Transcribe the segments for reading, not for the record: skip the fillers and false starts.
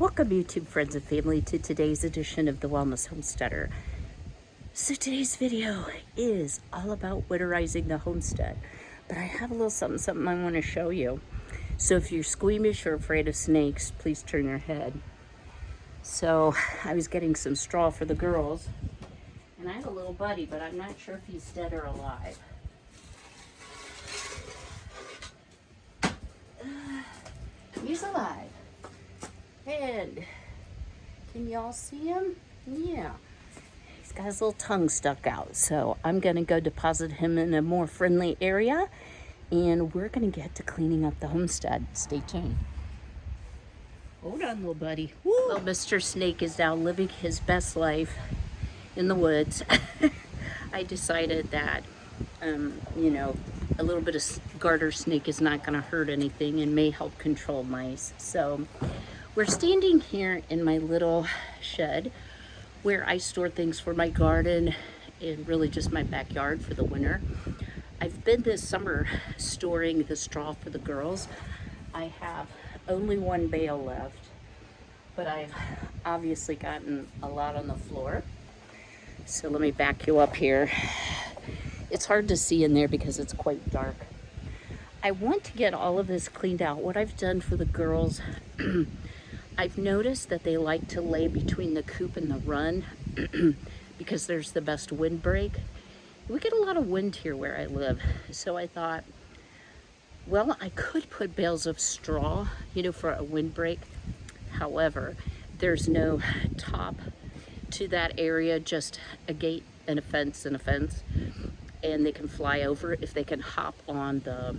Welcome, YouTube friends and family, to today's edition of the Wellness Homesteader. So today's video is all about winterizing the homestead, but I have a little something I want to show you. So if you're squeamish or afraid of snakes, please turn your head. So I was getting some straw for the girls, and I have a little buddy, but I'm not sure if he's dead or alive. He's alive. And can y'all see him? Yeah. He's got his little tongue stuck out. So I'm going to go deposit him in a more friendly area. And we're going to get to cleaning up the homestead. Stay tuned. Hold on, little buddy. Woo. Well, Mr. Snake is now living his best life in the woods. I decided that, a little bit of garter snake is not going to hurt anything and may help control mice. So we're standing here in my little shed where I store things for my garden and really just my backyard for the winter. I've been this summer storing the straw for the girls. I have only one bale left, but I've obviously gotten a lot on the floor. So let me back you up here. It's hard to see in there because it's quite dark. I want to get all of this cleaned out. What I've done for the girls, I've noticed that they like to lay between the coop and the run because there's the best windbreak. We get a lot of wind here where I live. So I thought, well, I could put bales of straw, for a windbreak. However, there's no top to that area, just a gate and a fence and a fence. And they can fly over if they can hop on the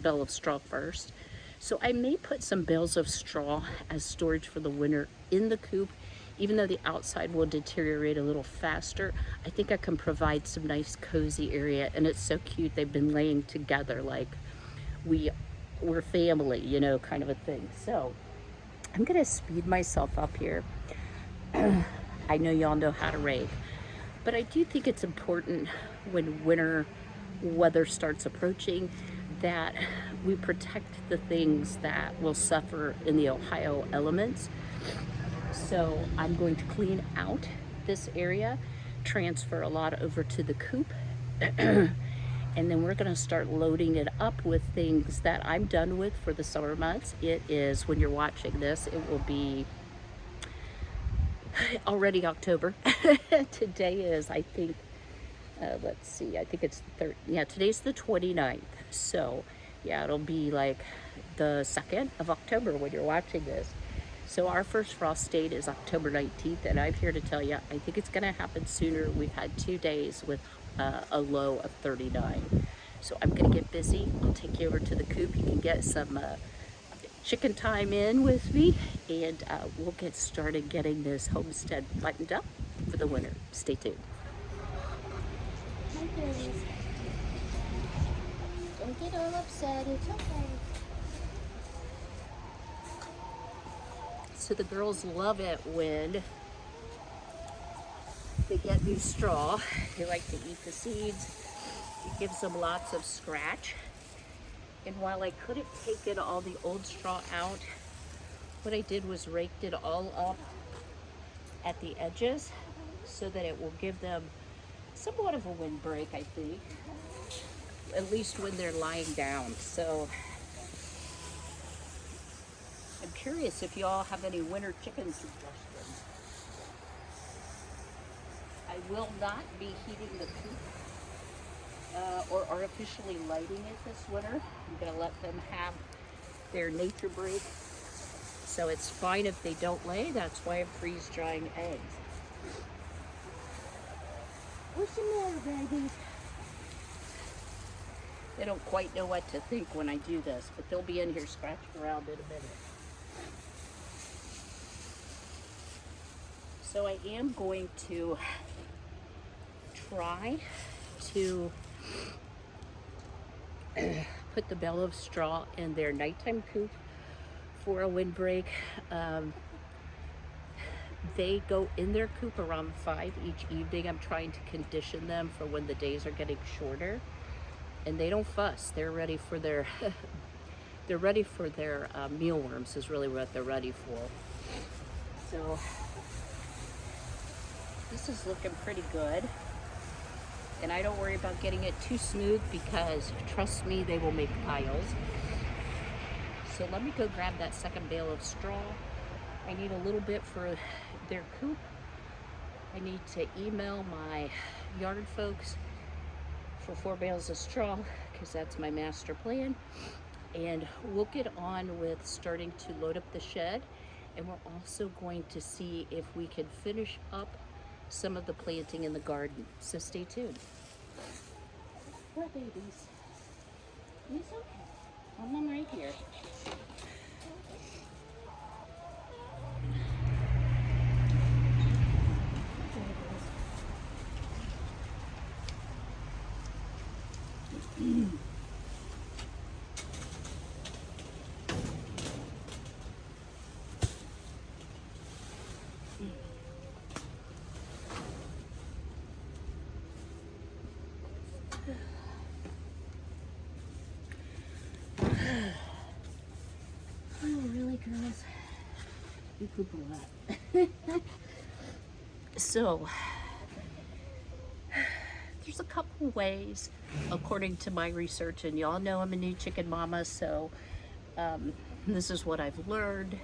bale of straw first. So I may put some bales of straw as storage for the winter in the coop. Even though the outside will deteriorate a little faster, I think I can provide some nice cozy area. And it's so cute. They've been laying together like we're family, kind of a thing. So I'm gonna speed myself up here. I know y'all know how to rake, but I do think it's important when winter weather starts approaching that we protect the things that will suffer in the Ohio elements. So I'm going to clean out this area, transfer a lot over to the coop, and then we're going to start loading it up with things that I'm done with for the summer months. It is, when you're watching this, it will be already October. Today is, I think, let's see, I think it's the 3rd. Yeah, today's the 29th. So, yeah, it'll be like the 2nd of October when you're watching this. So our first frost date is October 19th, and I'm here to tell you, I think it's going to happen sooner. We've had 2 days with a low of 39. So I'm going to get busy. I'll take you over to the coop. You can get some chicken time in with me, and we'll get started getting this homestead lightened up for the winter. Stay tuned. Hi, girls. Don't get all upset. It's okay. So the girls love it when they get new straw. They like to eat the seeds. It gives them lots of scratch. And while I couldn't take it all the old straw out, what I did was raked it all up at the edges so that it will give them somewhat of a windbreak, I think, at least when they're lying down. So I'm curious if y'all have any winter chicken suggestions. I will not be heating the coop or artificially lighting it this winter. I'm going to let them have their nature break. So it's fine if they don't lay. That's why I'm freeze drying eggs. What's the matter, babies? They don't quite know what to think when I do this, but they'll be in here scratching around in a minute. So I am going to try to put the bale of straw in their nighttime coop for a windbreak. They go in their coop around 5 each evening. I'm trying to condition them for when the days are getting shorter, and they don't fuss. They're ready for their mealworms is really what they're ready for. So this is looking pretty good. And I don't worry about getting it too smooth because trust me, they will make piles. So let me go grab that second bale of straw. I need a little bit for their coop. I need to email my yard folks for 4 bales of straw because that's my master plan. And we'll get on with starting to load up the shed. And we're also going to see if we can finish up some of the planting in the garden. So stay tuned. Poor babies. It's okay. I'm right here. Oh, really, girls? You poop a lot. So, there's a couple ways, according to my research, and y'all know I'm a new chicken mama, so this is what I've learned.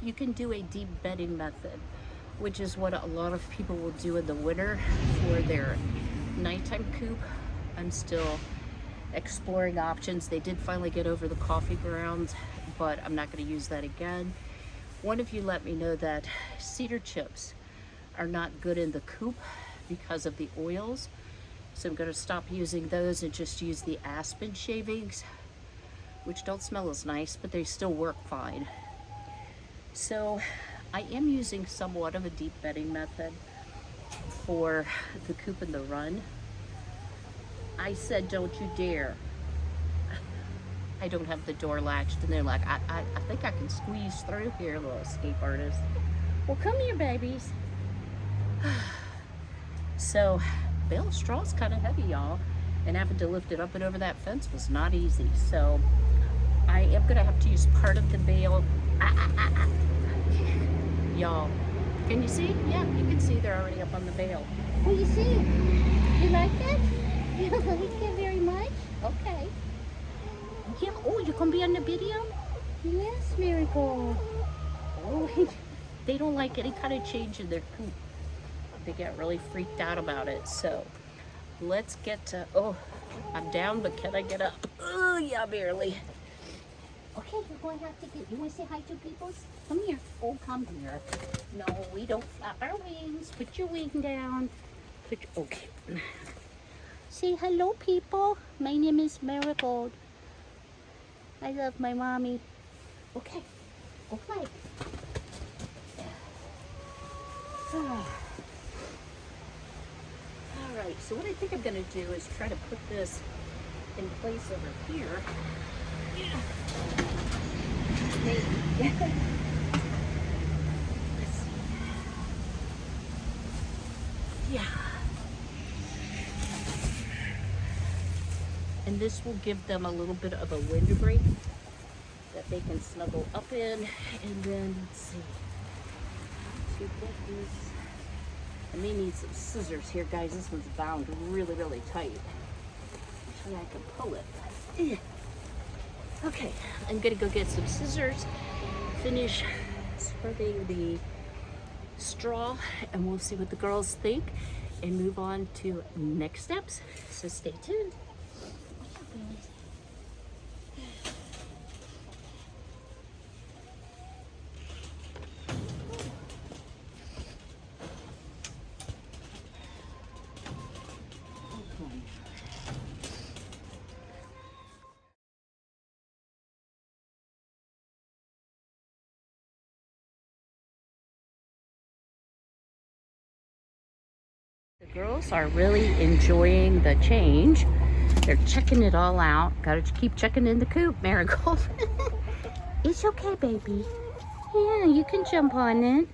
You can do a deep bedding method, which is what a lot of people will do in the winter for their nighttime coop. I'm still exploring options. They did finally get over the coffee grounds, but I'm not going to use that again. One of you let me know that cedar chips are not good in the coop because of the oils, so I'm going to stop using those and just use the aspen shavings, which don't smell as nice, but they still work fine. So I am using somewhat of a deep bedding method for the coop and the run. I said, don't you dare. I don't have the door latched, and they're like, I think I can squeeze through here, little escape artist. Well, come here, babies. So, bale of straw is kind of heavy, y'all, and having to lift it up and over that fence was not easy. So, I am gonna have to use part of the bale. Y'all, can you see? Yeah, you can see they're already up on the bale. What do you see? You like that? You like it very much? Okay. Yeah. Oh, you gonna be on the video? Yes, Miracle. Oh, they don't like any kind of change in their coop. They get really freaked out about it. So let's get to, oh, I'm down, but can I get up? Oh, yeah, barely. Okay, you're going to have to get, you want to say hi to people? Come here. Oh, come here. No, we don't flap our wings. Put your wing down. Okay. Say hello, people. My name is Marigold. I love my mommy. Okay. Go play. All right, so what I think I'm gonna do is try to put this in place over here. Yeah. Maybe. Let's see. Yeah. And this will give them a little bit of a windbreak that they can snuggle up in. And then, let's see. To get this. I may need some scissors here, guys. This one's bound really, really tight. Actually, I can pull it. Okay, I'm gonna go get some scissors, finish spreading the straw, and we'll see what the girls think and move on to next steps. So stay tuned. The girls are really enjoying the change. They're checking it all out. Gotta keep checking in the coop, Marigold. It's okay, baby. Yeah, you can jump on it.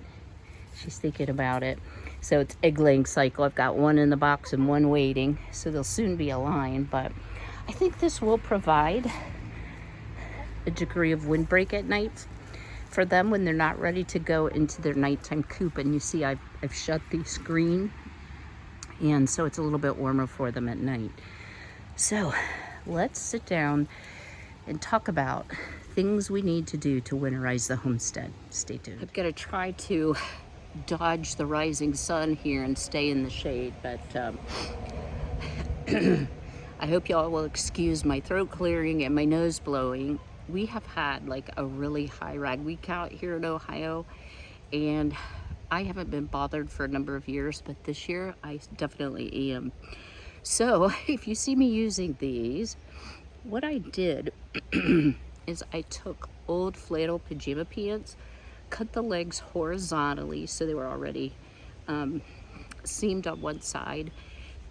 She's thinking about it. So it's egg laying cycle. I've got one in the box and one waiting. So they'll soon be aligned. But I think this will provide a degree of windbreak at night. for them when they're not ready to go into their nighttime coop. And you see I've shut the screen, and so it's a little bit warmer for them at night. So let's sit down and talk about things we need to do to winterize the homestead. Stay tuned. I'm gonna try to dodge the rising sun here and stay in the shade, but I hope y'all will excuse my throat clearing and my nose blowing. We have had like a really high rag week out here in Ohio, and I haven't been bothered for a number of years, but this year I definitely am. So if you see me using these, what I did is I took old flannel pajama pants, cut the legs horizontally so they were already seamed on one side,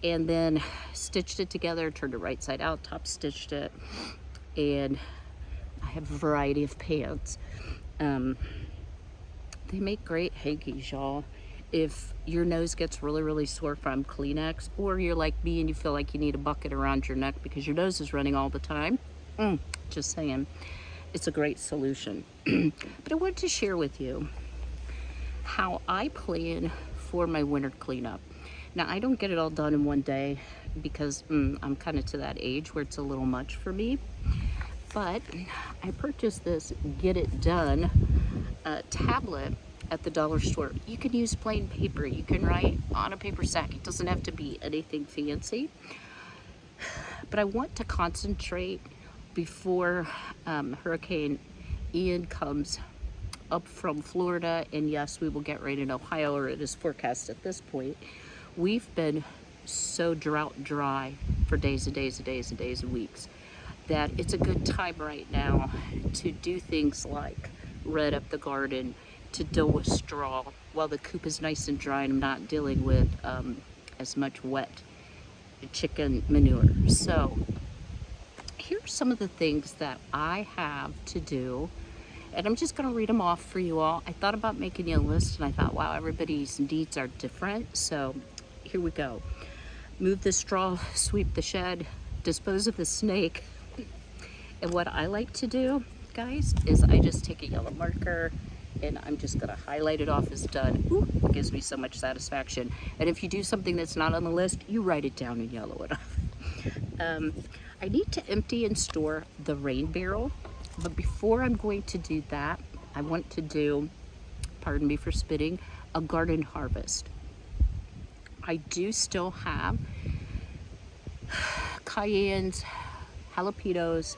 and then stitched it together, turned it right side out, top stitched it, and I have a variety of pants. They make great hankies, y'all. If your nose gets really, really sore from Kleenex, or you're like me and you feel like you need a bucket around your neck because your nose is running all the time, just saying, it's a great solution. But I wanted to share with you how I plan for my winter cleanup. Now, I don't get it all done in one day because I'm kind of to that age where it's a little much for me. But I purchased this Get It Done tablet at the dollar store. You can use plain paper. You can write on a paper sack. It doesn't have to be anything fancy. But I want to concentrate before Hurricane Ian comes up from Florida. And yes, we will get rain in Ohio, or it is forecast at this point. We've been so drought dry for days and days and days and days and weeks that it's a good time right now to do things like red up the garden, to dough a straw while the coop is nice and dry and I'm not dealing with as much wet chicken manure. So here's some of the things that I have to do, and I'm just going to read them off for you all. I thought about making you a list, and I thought, wow, everybody's needs are different. So here we go. Move the straw, sweep the shed, dispose of the snake. And what I like to do, guys, is I just take a yellow marker and I'm just gonna highlight it off as done. Ooh, it gives me so much satisfaction. And if you do something that's not on the list, you write it down and yellow it off. I need to empty and store the rain barrel, but before I'm going to do that, I want to do, pardon me for spitting, a garden harvest. I do still have cayennes, jalapenos,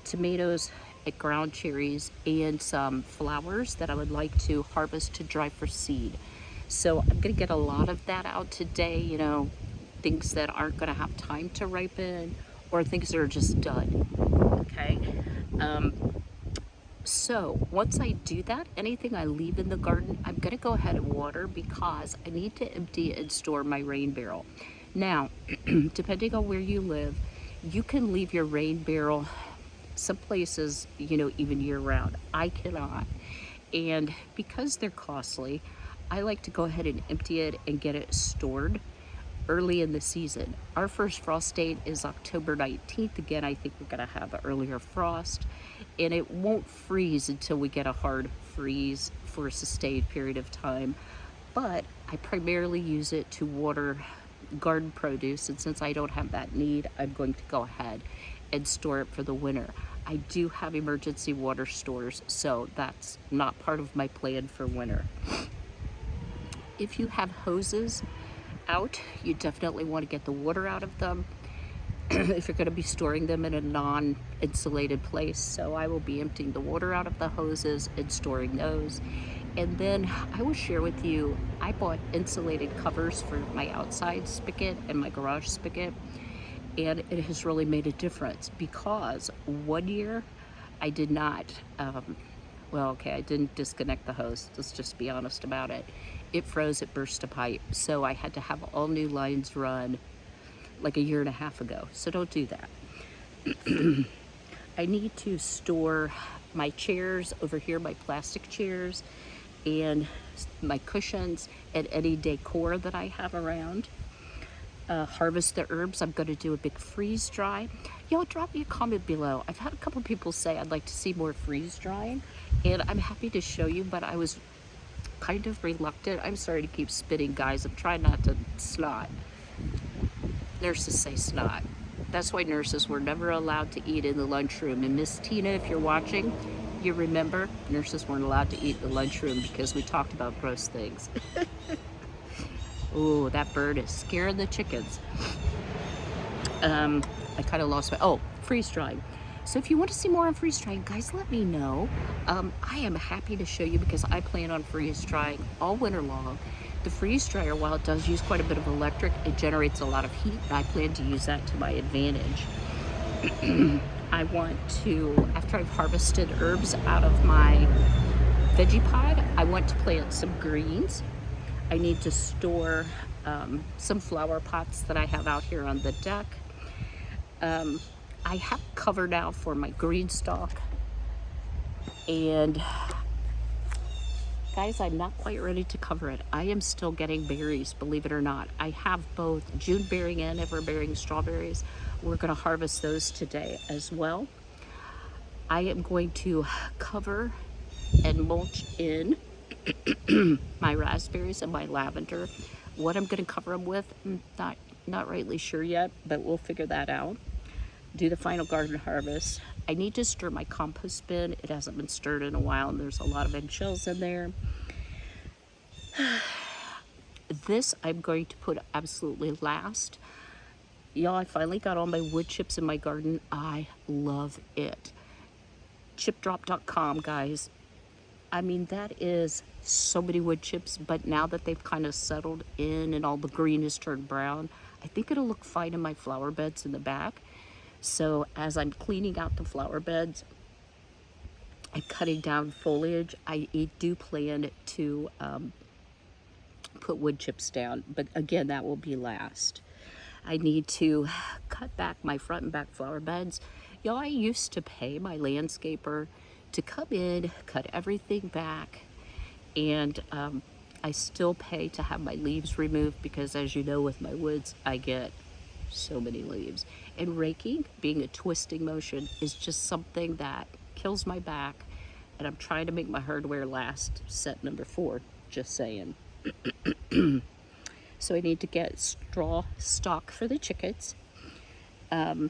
tomatoes, and ground cherries, and some flowers that I would like to harvest to dry for seed. So I'm gonna get a lot of that out today, you know, things that aren't gonna have time to ripen, or things that are just done, okay? So once I do that, anything I leave in the garden, I'm gonna go ahead and water because I need to empty and store my rain barrel. Now, depending on where you live, you can leave your rain barrel some places, you know, even year round. I cannot. And because they're costly, I like to go ahead and empty it and get it stored early in the season. Our first frost date is October 19th. Again, I think we're gonna have an earlier frost, and it won't freeze until we get a hard freeze for a sustained period of time. But I primarily use it to water garden produce, and since I don't have that need, I'm going to go ahead and store it for the winter. I do have emergency water stores, so that's not part of my plan for winter. If you have hoses out, you definitely want to get the water out of them if you're going to be storing them in a non-insulated place. So I will be emptying the water out of the hoses and storing those. And then I will share with you, I bought insulated covers for my outside spigot and my garage spigot, and it has really made a difference because one year I did not, I didn't disconnect the hose. Let's just be honest about it. It froze, it burst a pipe. So I had to have all new lines run like a year and a half ago. So don't do that. I need to store my chairs over here, my plastic chairs, and my cushions, and any decor that I have around. Harvest the herbs. I'm going to do a big freeze dry. Y'all drop me a comment below. I've had a couple people say I'd like to see more freeze drying, And I'm happy to show you, but I was kind of reluctant. I'm sorry to keep spitting, guys. I'm trying not to snot. Nurses say snot. That's why nurses were never allowed to eat in the lunchroom. And Miss Tina, if you're watching, you remember nurses weren't allowed to eat in the lunchroom because we talked about gross things. Oh, that bird is scaring the chickens. I kind of lost my, freeze drying. So if you want to see more on freeze drying, guys, let me know. I am happy to show you because I plan on freeze drying all winter long. The freeze dryer, while it does use quite a bit of electric, it generates a lot of heat, and I plan to use that to my advantage. I want to, after I've harvested herbs out of my veggie pod, I want to plant some greens. I need to store some flower pots that I have out here on the deck. I have cover now for my green stalk, and guys, I'm not quite ready to cover it. I am still getting berries, believe it or not. I have both June bearing and ever bearing strawberries. We're going to harvest those today as well. I am going to cover and mulch in my raspberries and my lavender. What I'm going to cover them with, I'm not rightly sure yet, but we'll figure that out. Do the final garden harvest. I need to stir my compost bin. It hasn't been stirred in a while, and there's a lot of eggshells in there. This I'm going to put absolutely last. Y'all, I finally got all my wood chips in my garden. I love it. Chipdrop.com, guys. I mean, that is so many wood chips, but now that they've kind of settled in and all the green has turned brown, I think it'll look fine in my flower beds in the back. So as I'm cleaning out the flower beds and cutting down foliage, I do plan to put wood chips down, but again, that will be last. I need to cut back my front and back flower beds. Y'all, I used to pay my landscaper to come in, cut everything back, and I still pay to have my leaves removed because, as you know, with my woods, I get so many leaves. And raking, being a twisting motion, is just something that kills my back, and I'm trying to make my hardware last. Set number 4, just saying. So I need to get straw stock for the chickens. I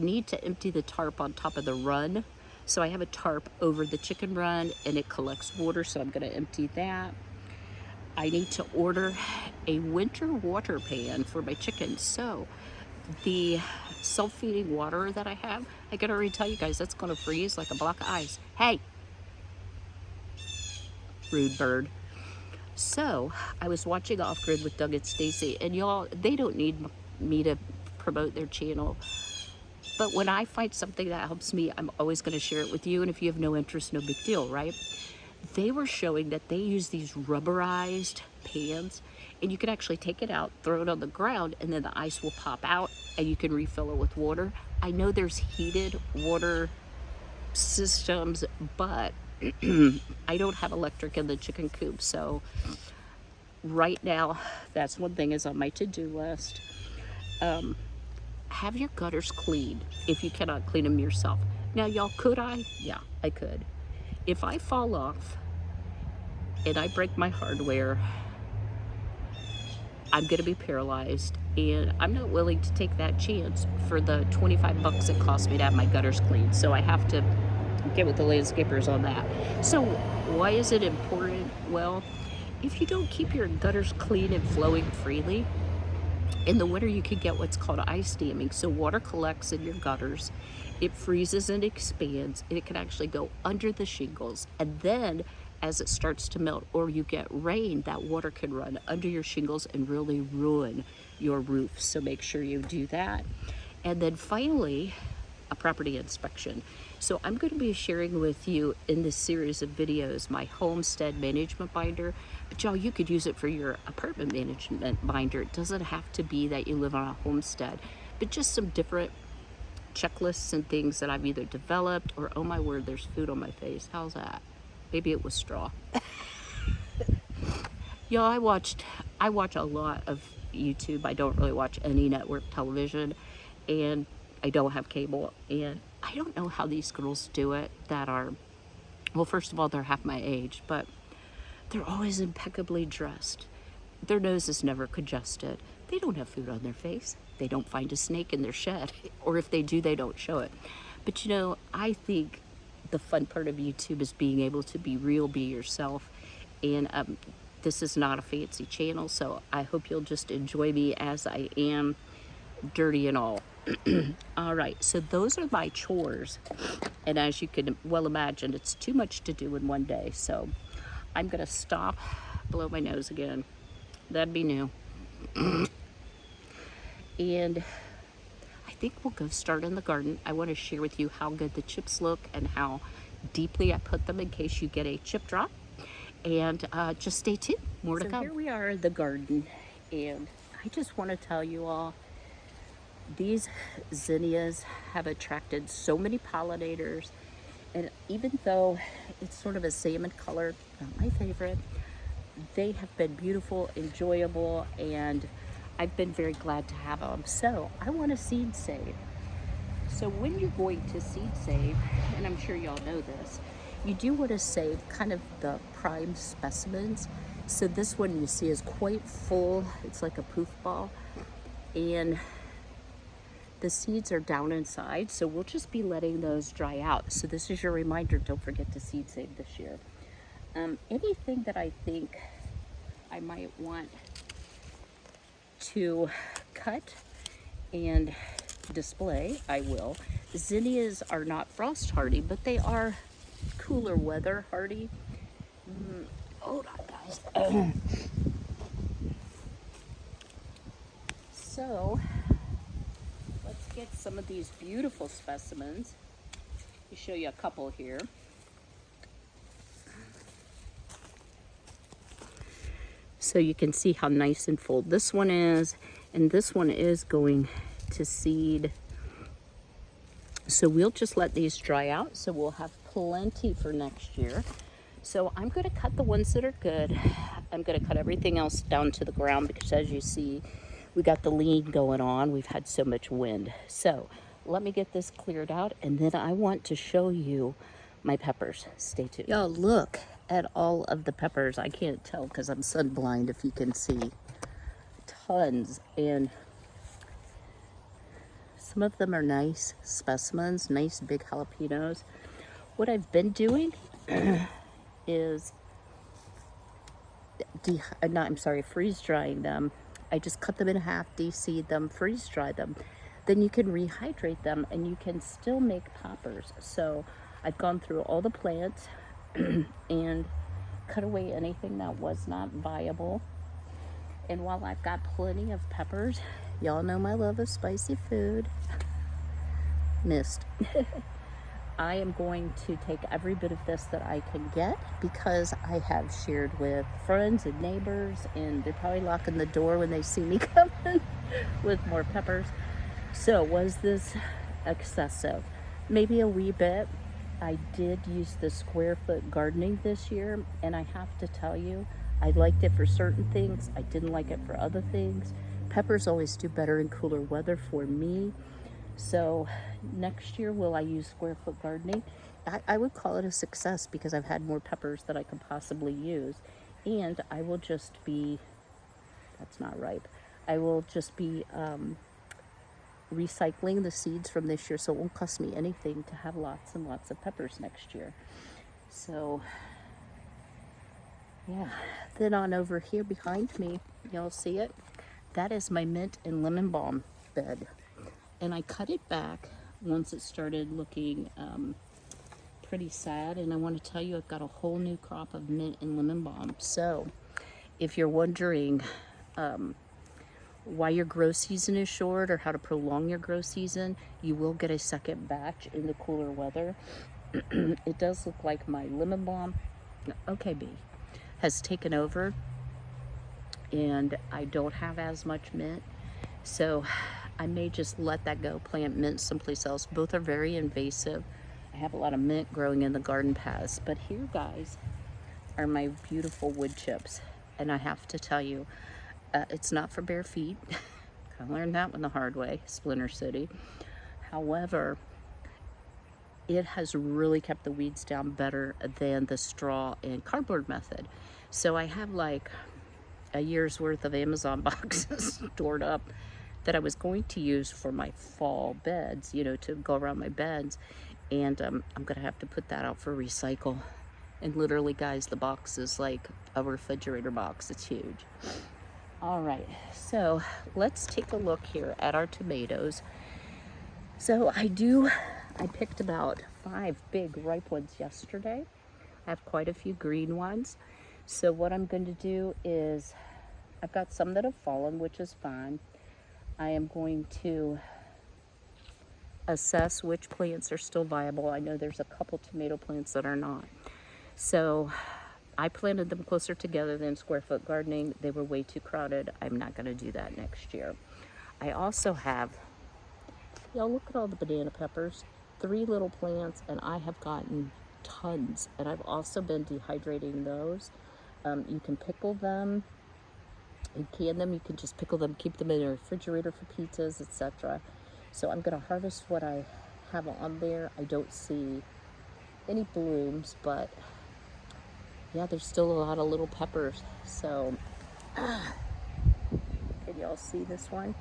need to empty the tarp on top of the run. So I have a tarp over the chicken run and it collects water, so I'm going to empty that. I need to order a winter water pan for my chickens. So the self-feeding water that I have, I can already tell you guys, that's going to freeze like a block of ice. Hey! Rude bird. So I was watching Off Grid with Doug and Stacy, and y'all, they don't need me to promote their channel. But when I find something that helps me, I'm always going to share it with you. And if you have no interest, no big deal, right? They were showing that they use these rubberized pans, and you can actually take it out, throw it on the ground, and then the ice will pop out, and you can refill it with water. I know there's heated water systems, but I don't have electric in the chicken coop, so right now, that's one thing is on my to-do list. Have your gutters cleaned if you cannot clean them yourself. Now, y'all, could I? Yeah, I could. If I fall off and I break my hardware, I'm gonna be paralyzed, and I'm not willing to take that chance for the 25 bucks it cost me to have my gutters cleaned. So I have to get with the landscapers on that. So why is it important? Well, if you don't keep your gutters clean and flowing freely, in the winter you can get what's called ice damming. So water collects in your gutters, it freezes and expands, and it can actually go under the shingles, and then as it starts to melt or you get rain, that water can run under your shingles and really ruin your roof. So make sure you do that. And then finally, a property inspection. So I'm going to be sharing with you in this series of videos my Homestead management binder, but y'all, you could use it for your apartment management binder. It doesn't have to be that you live on a homestead, but just some different checklists and things that I've either developed or, oh my word, there's food on my face. How's that? Maybe it was straw. Y'all, I watch a lot of YouTube. I don't really watch any network television, and I don't have cable, and I don't know how these girls do it that are Well, first of all, they're half my age, but they're always impeccably dressed. Their nose is never congested. They don't have food on their face. They don't find a snake in their shed. Or if they do, they don't show it. But you know, I think the fun part of YouTube is being able to be real, be yourself. And this is not a fancy channel, so I hope you'll just enjoy me as I am, dirty and all. All right, so those are my chores. And as you can well imagine, it's too much to do in one day. So I'm gonna stop, blow my nose again. That'd be new. And I think we'll go start in the garden. I want to share with you how good the chips look and how deeply I put them in case you get a chip drop. And just stay tuned, more to come. Here we are in the garden, and I just want to tell you all, these zinnias have attracted so many pollinators, and even though it's sort of a salmon color, not my favorite, they have been beautiful, enjoyable, and I've been very glad to have them. So I want to seed save. So when you're going to seed save, and I'm sure y'all know this, you do want to save kind of the prime specimens. So this one you see is quite full. It's like a poof ball. And the seeds are down inside, so we'll just be letting those dry out. So this is your reminder, don't forget to seed save this year. Anything that I think I might want to cut and display, I will. Zinnias are not frost hardy, but they are cooler weather hardy. Hold on, guys. So let's get some of these beautiful specimens. Let me show you a couple here. So you can see how nice and full this one is, and this one is going to seed. So we'll just let these dry out, so we'll have plenty for next year. So I'm going to cut the ones that are good. I'm going to cut everything else down to the ground because, as you see, we got the lean going on. We've had so much wind. So let me get this cleared out, and then I want to show you my peppers. Stay tuned. Y'all, look at all of the peppers. I can't tell because I'm sunblind, if you can see. Tons. And some of them are nice specimens, nice big jalapenos. What I've been doing is freeze drying them. I just cut them in half, de-seed them, freeze dry them. Then you can rehydrate them and you can still make poppers. So I've gone through all the plants and cut away anything that was not viable. And while I've got plenty of peppers, y'all know my love of spicy food. Missed. I am going to take every bit of this that I can get because I have shared with friends and neighbors, and they're probably locking the door when they see me coming with more peppers. So was this excessive? Maybe a wee bit. I did use the square foot gardening this year, and I have to tell you, I liked it for certain things. I didn't like it for other things. Peppers always do better in cooler weather for me. So next year, will I use square foot gardening? I would call it a success because I've had more peppers than I could possibly use. And I will just be, that's not ripe, I will just be recycling the seeds from this year, so it won't cost me anything to have lots and lots of peppers next year. So yeah, then on over here behind me, y'all see it? That is my mint and lemon balm bed. And I cut it back once it started looking pretty sad. And I want to tell you, I've got a whole new crop of mint and lemon balm. So if you're wondering why your grow season is short or how to prolong your grow season, you will get a second batch in the cooler weather. It does look like my lemon balm, okay, B, has taken over. And I don't have as much mint. So I may just let that go, plant mint someplace else. Both are very invasive. I have a lot of mint growing in the garden paths. But here, guys, are my beautiful wood chips. And I have to tell you, it's not for bare feet. I learned that one the hard way, Splinter City. However, it has really kept the weeds down better than the straw and cardboard method. So I have like a year's worth of Amazon boxes stored up that I was going to use for my fall beds, you know, to go around my beds. And I'm gonna have to put that out for recycle. And literally, guys, the box is like a refrigerator box. It's huge. All right, so let's take a look here at our tomatoes. So I picked about 5 big ripe ones yesterday. I have quite a few green ones. So what I'm going to do is, I've got some that have fallen, which is fine. I am going to assess which plants are still viable. I know there's a couple tomato plants that are not. So I planted them closer together than square foot gardening. They were way too crowded. I'm not going to do that next year. I also have, y'all look at all the banana peppers, 3 little plants, and I have gotten tons. And I've also been dehydrating those. You can pickle them, you can them, you can just pickle them, keep them in a refrigerator for pizzas, etc. So I'm going to harvest what I have on there. I don't see any blooms, but yeah, there's still a lot of little peppers. So can y'all see this one?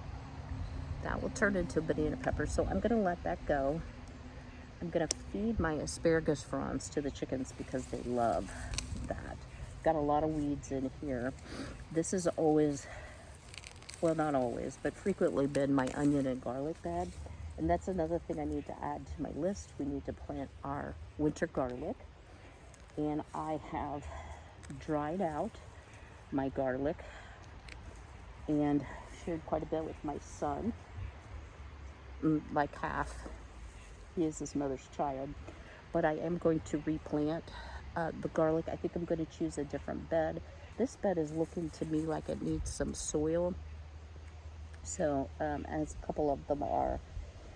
That will turn into a banana pepper. So I'm going to let that go. I'm going to feed my asparagus fronds to the chickens because they love that. Got a lot of weeds in here. This is always, well, not always, but frequently been my onion and garlic bed. And that's another thing I need to add to my list. We need to plant our winter garlic. And I have dried out my garlic and shared quite a bit with my son, like half. He is his mother's child. But I am going to replant the garlic. I think I'm going to choose a different bed. This bed is looking to me like it needs some soil. So, as a couple of them are.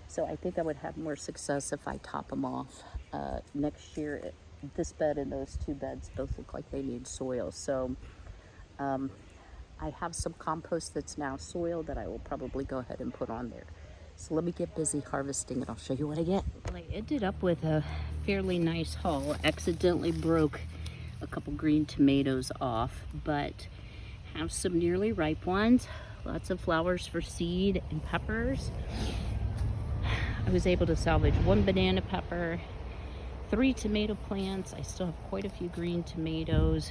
So I think I would have more success if I top them off. Next year, this bed and those 2 beds both look like they need soil. So I have some compost that's now soil that I will probably go ahead and put on there. So let me get busy harvesting and I'll show you what I get. Well, I ended up with a fairly nice haul. Accidentally broke a couple green tomatoes off, but have some nearly ripe ones. Lots of flowers for seed and peppers. I was able to salvage 1 banana pepper, 3 tomato plants. I still have quite a few green tomatoes.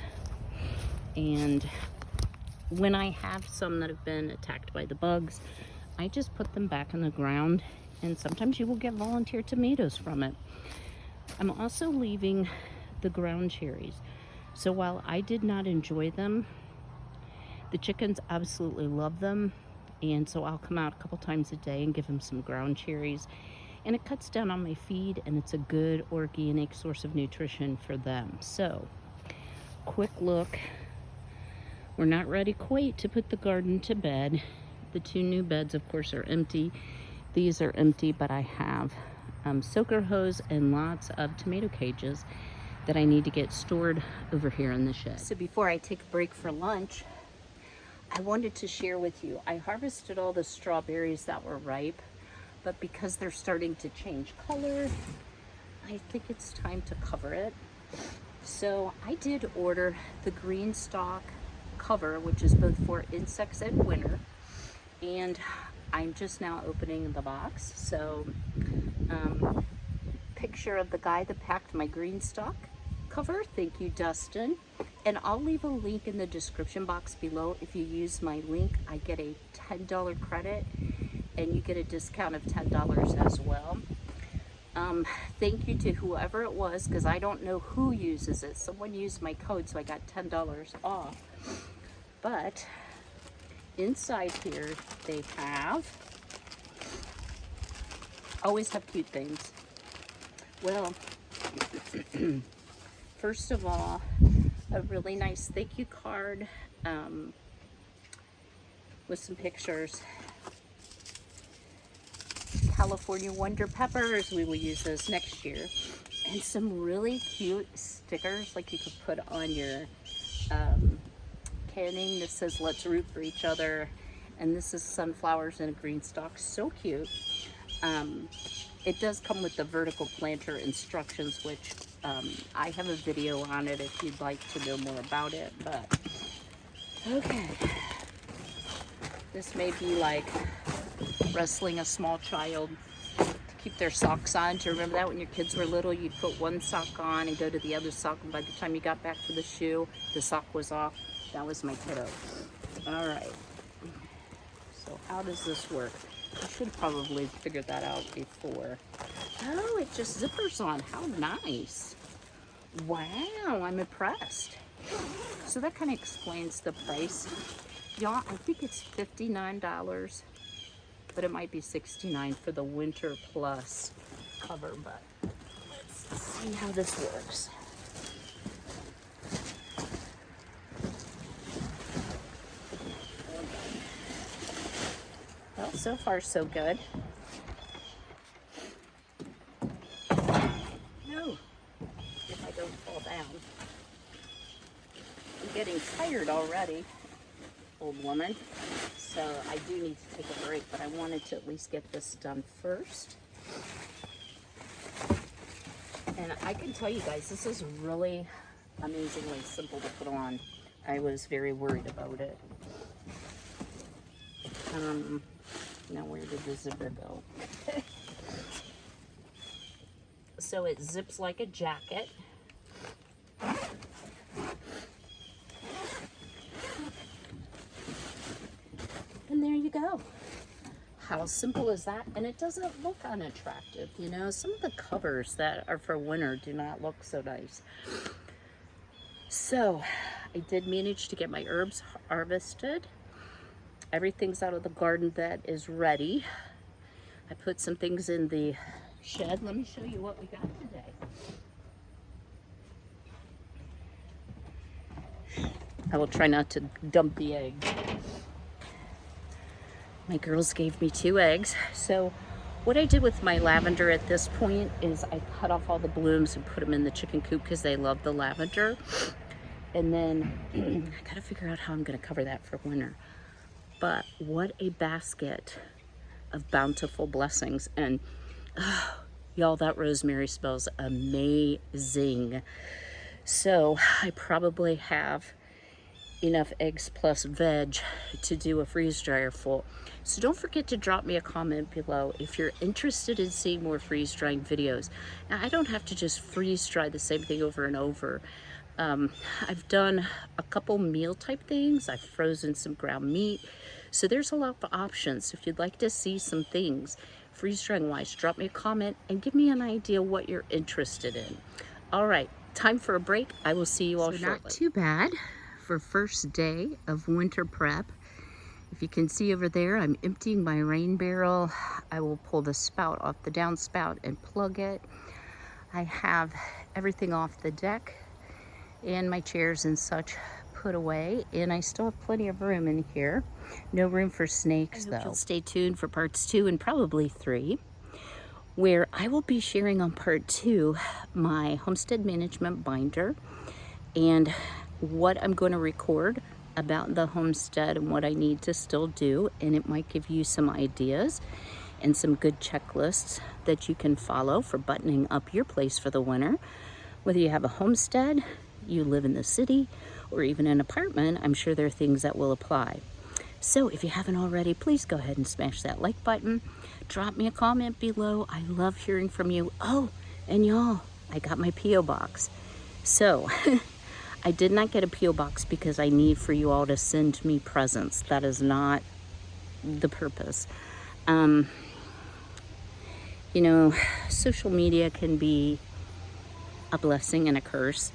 And when I have some that have been attacked by the bugs, I just put them back in the ground, and sometimes you will get volunteer tomatoes from it. I'm also leaving the ground cherries. So while I did not enjoy them, the chickens absolutely love them. And so I'll come out a couple times a day and give them some ground cherries. And it cuts down on my feed, and it's a good organic source of nutrition for them. So, quick look. We're not ready quite to put the garden to bed. The 2 new beds, of course, are empty. These are empty, but I have soaker hose and lots of tomato cages that I need to get stored over here in the shed. So before I take a break for lunch, I wanted to share with you, I harvested all the strawberries that were ripe, but because they're starting to change color, I think it's time to cover it. So I did order the green stalk cover, which is both for insects and winter. And I'm just now opening the box. So, picture of the guy that packed my green stalk cover. Thank you, Dustin. And I'll leave a link in the description box below. If you use my link, I get a $10 credit, and you get a discount of $10 as well. Thank you to whoever it was, because I don't know who uses it. Someone used my code, so I got $10 off. But inside here, they always have cute things. Well, first of all, a really nice thank you card with some pictures. California Wonder Peppers, we will use those next year. And some really cute stickers like you could put on your canning that says let's root for each other. And this is sunflowers in a green stalk, so cute. it does come with the vertical planter instructions, which I have a video on it if you'd like to know more about it. But okay, this may be like wrestling a small child to keep their socks on. Do you remember that when your kids were little? You'd put one sock on and go to the other sock, and by the time you got back to the shoe, the sock was off. That was my kiddo. All right, so how does this work? I should probably figure that out before. Oh, it just zippers on. How nice. Wow, I'm impressed. So that kind of explains the price. Y'all, I think it's $59, but it might be $69 for the Winter Plus cover, but let's see how this works. Well, so far so good. No, if I don't fall down. I'm getting tired already, old woman. So I do need to take a break, but I wanted to at least get this done first. And I can tell you guys, this is really amazingly simple to put on. I was very worried about it. Now where did the zipper go? So it zips like a jacket. And there you go. How simple is that? And it doesn't look unattractive, you know. Some of the covers that are for winter do not look so nice. So I did manage to get my herbs harvested. Everything's out of the garden that is ready. I put some things in the shed. Let me show you what we got today. I will try not to dump the egg. My girls gave me 2 eggs. So what I did with my lavender at this point is I cut off all the blooms and put them in the chicken coop because they love the lavender. And then I gotta figure out how I'm gonna cover that for winter. But what a basket of bountiful blessings. And y'all, that rosemary smells amazing. So I probably have enough eggs plus veg to do a freeze dryer full. So don't forget to drop me a comment below if you're interested in seeing more freeze drying videos. Now I don't have to just freeze dry the same thing over and over. I've done a couple meal type things. I've frozen some ground meat. So there's a lot of options. If you'd like to see some things freeze drying wise, drop me a comment and give me an idea what you're interested in. All right, time for a break. I will see you all shortly. Not too bad for first day of winter prep. If you can see over there, I'm emptying my rain barrel. I will pull the spout off the downspout and plug it. I have everything off the deck and my chairs and such put away, and I still have plenty of room in here. No room for snakes though. You'll stay tuned for parts 2 and probably 3, where I will be sharing on part 2 my homestead management binder and what I'm going to record about the homestead and what I need to still do, and it might give you some ideas and some good checklists that you can follow for buttoning up your place for the winter. Whether you have a homestead, you live in the city, or even an apartment, I'm sure there are things that will apply. So if you haven't already, please go ahead and smash that like button. Drop me a comment below. I love hearing from you. Oh, and y'all, I got my P.O. box. So I did not get a P.O. box because I need for you all to send me presents. That is not the purpose. You know, social media can be a blessing and a curse.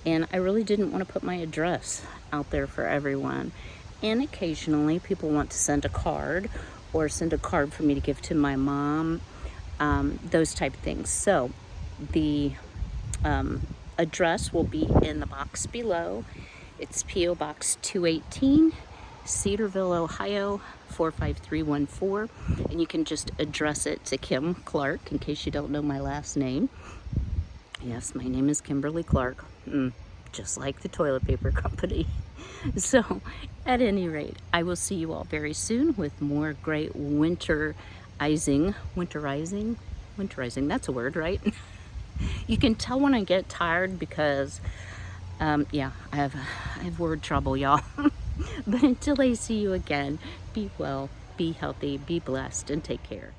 And I really didn't want to put my address out there for everyone. And occasionally people want to send a card or send a card for me to give to my mom, those type of things. So the address will be in the box below. It's P.O. Box 218, Cedarville, Ohio, 45314. And you can just address it to Kym Clark in case you don't know my last name. Yes, my name is Kimberly Clark, just like the toilet paper company. So, at any rate, I will see you all very soon with more great winterizing. Winterizing, that's a word, right? You can tell when I get tired because, yeah, I have word trouble, y'all. But until I see you again, be well, be healthy, be blessed, and take care.